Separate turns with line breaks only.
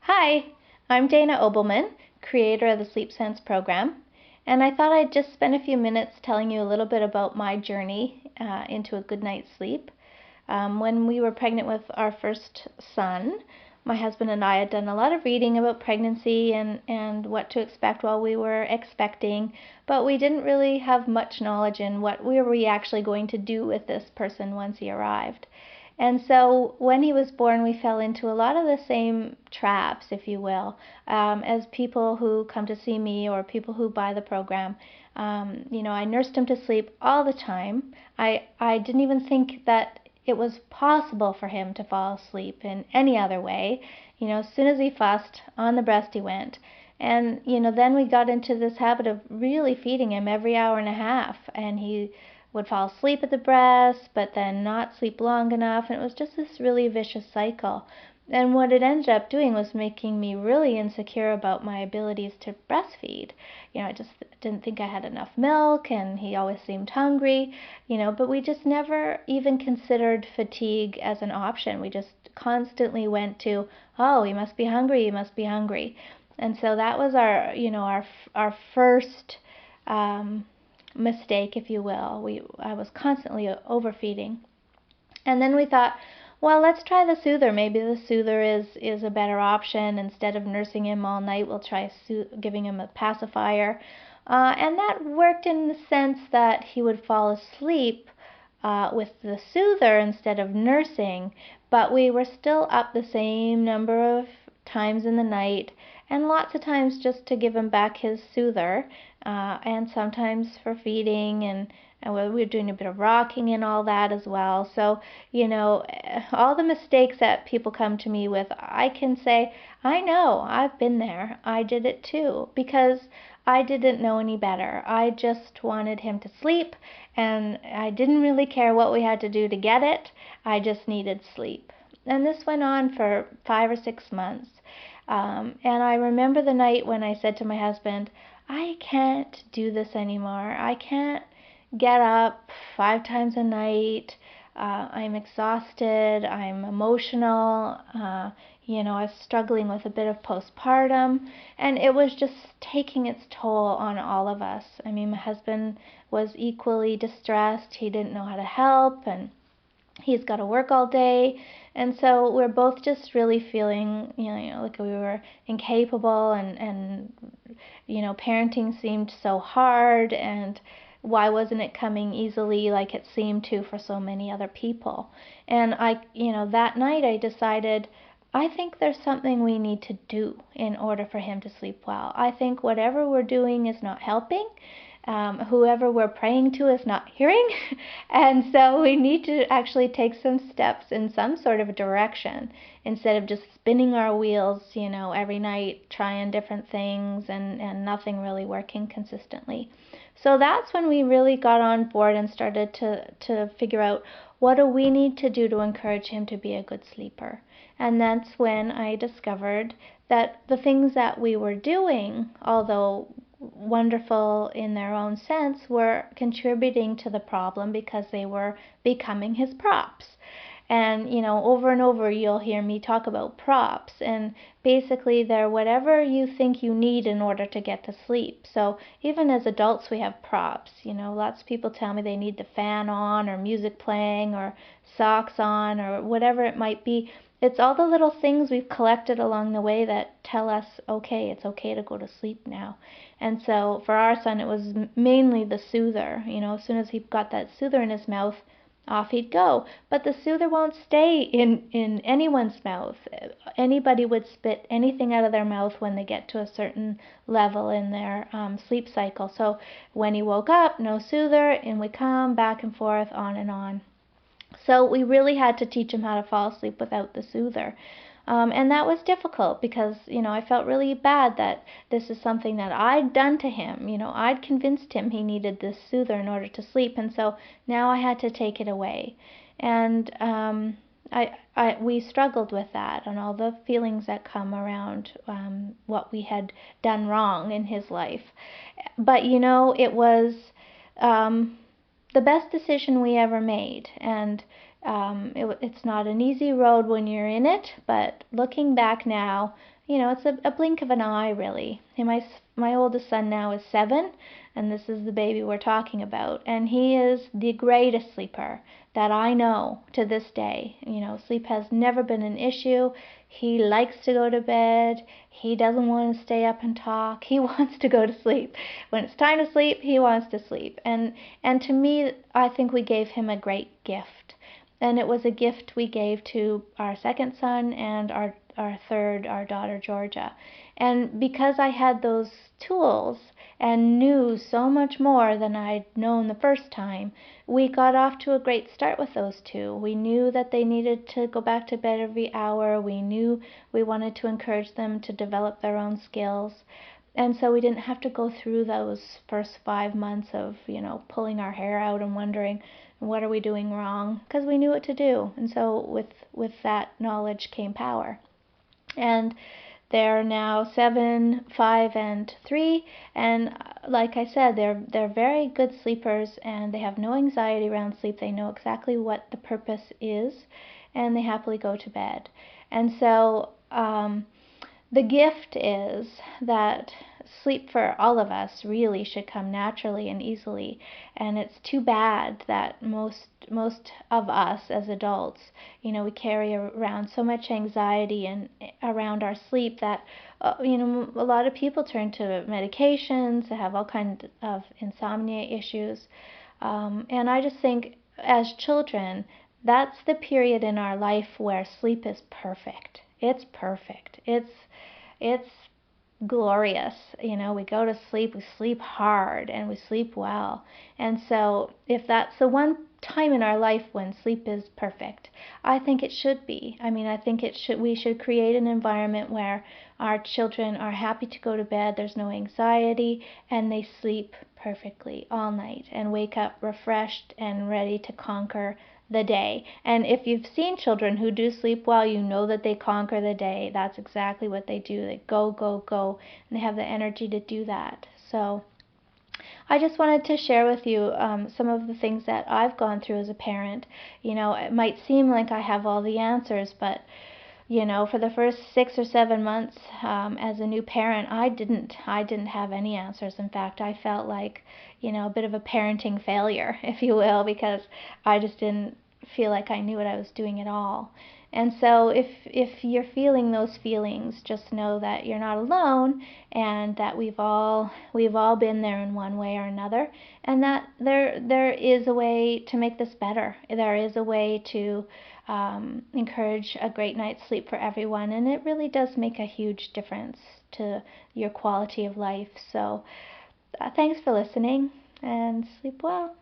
Hi, I'm Dana Obleman, creator of the Sleep Sense program, and I thought I'd just spend a few minutes telling you a little bit about my journey into a good night's sleep. When we were pregnant with our first son, my husband and I had done a lot of reading about pregnancy and what to expect while we were expecting, but we didn't really have much knowledge in what we were actually going to do with this person once he arrived. And so when he was born, we fell into a lot of the same traps, if you will, as people who come to see me or people who buy the program. I nursed him to sleep all the time. I didn't even think that it was possible for him to fall asleep in any other way. As soon as he fussed, on the breast he went. And, then we got into this habit of really feeding him every hour and a half. And he would fall asleep at the breast, but then not sleep long enough. And it was just this really vicious cycle. And what it ended up doing was making me really insecure about my abilities to breastfeed. I just didn't think I had enough milk, and he always seemed hungry, but we just never even considered fatigue as an option. We just constantly went to, oh, he must be hungry, he must be hungry. And so that was our first mistake, if you will. I was constantly overfeeding. And then we thought, well, let's try the soother. Maybe the soother is a better option. Instead of nursing him all night, we'll try giving him a pacifier. And that worked in the sense that he would fall asleep with the soother instead of nursing, but we were still up the same number of times in the night, and lots of times just to give him back his soother, and sometimes for feeding, and we were doing a bit of rocking and all that as well. So, all the mistakes that people come to me with, I can say, I know, I've been there. I did it too, because I didn't know any better. I just wanted him to sleep, and I didn't really care what we had to do to get it. I just needed sleep. And this went on for 5 or 6 months. And I remember the night when I said to my husband, I can't do this anymore. I can't get up 5 times a night. I'm exhausted. I'm emotional. I was struggling with a bit of postpartum, and it was just taking its toll on all of us. I mean, my husband was equally distressed. He didn't know how to help, and he's got to work all day. And so we're both just really feeling, like we were incapable, and parenting seemed so hard, and why wasn't it coming easily like it seemed to for so many other people? And that night I decided, I think there's something we need to do in order for him to sleep well. I think whatever we're doing is not helping. Whoever we're praying to is not hearing. And so we need to actually take some steps in some sort of direction instead of just spinning our wheels, every night, trying different things and nothing really working consistently. So that's when we really got on board and started to figure out, what do we need to do to encourage him to be a good sleeper? And that's when I discovered that the things that we were doing, although wonderful in their own sense, were contributing to the problem because they were becoming his props. And over and over you'll hear me talk about props, and basically they're whatever you think you need in order to get to sleep. So even as adults we have props. Lots of people tell me they need the fan on, or music playing, or socks on, or whatever it might be. It's all the little things we've collected along the way that tell us, okay, it's okay to go to sleep now. And so for our son, it was mainly the soother. As soon as he got that soother in his mouth, off he'd go. But the soother won't stay in anyone's mouth. Anybody would spit anything out of their mouth when they get to a certain level in their sleep cycle. So when he woke up, no soother, and we come back and forth, on and on. So we really had to teach him how to fall asleep without the soother. And that was difficult because, I felt really bad that this is something that I'd done to him. I'd convinced him he needed this soother in order to sleep, and so now I had to take it away. And we struggled with that and all the feelings that come around what we had done wrong in his life. But, it was the best decision we ever made, and it's not an easy road when you're in it, but looking back now, it's a blink of an eye, really. And my oldest son now is 7, and this is the baby we're talking about. And he is the greatest sleeper that I know to this day. Sleep has never been an issue. He likes to go to bed. He doesn't want to stay up and talk. He wants to go to sleep. When it's time to sleep, he wants to sleep. And to me, I think we gave him a great gift. And it was a gift we gave to our second son and our third, our daughter Georgia. And because I had those tools and knew so much more than I'd known the first time, we got off to a great start with those two. We knew that they needed to go back to bed every hour. We knew we wanted to encourage them to develop their own skills. And so we didn't have to go through those first 5 months of, pulling our hair out and wondering, what are we doing wrong? Because we knew what to do. And so with that knowledge came power. And they're now 7, 5, and 3, and like I said, they're very good sleepers, and they have no anxiety around sleep. They know exactly what the purpose is, and they happily go to bed. And so the gift is that sleep for all of us really should come naturally and easily, and it's too bad that most of us as adults, we carry around so much anxiety and around our sleep that a lot of people turn to medications, have all kinds of insomnia issues, and I just think as children, that's the period in our life where sleep is perfect. It's perfect. It's glorious. We go to sleep, we sleep hard, and we sleep well. And so if that's the one time in our life when sleep is perfect, I think it should be. I think we should create an environment where our children are happy to go to bed, there's no anxiety, and they sleep perfectly all night and wake up refreshed and ready to conquer the day. And if you've seen children who do sleep well, you know that they conquer the day. That's exactly what they do. They go, go, go, and they have the energy to do that. So I just wanted to share with you some of the things that I've gone through as a parent. It might seem like I have all the answers, but for the first 6 or 7 months as a new parent, I didn't have any answers. In fact, I felt like, a bit of a parenting failure, if you will, because I just didn't feel like I knew what I was doing at all. And so if you're feeling those feelings, just know that you're not alone, and that we've all been there in one way or another, and that there is a way to make this better. There is a way to encourage a great night's sleep for everyone, and it really does make a huge difference to your quality of life. So thanks for listening, and sleep well.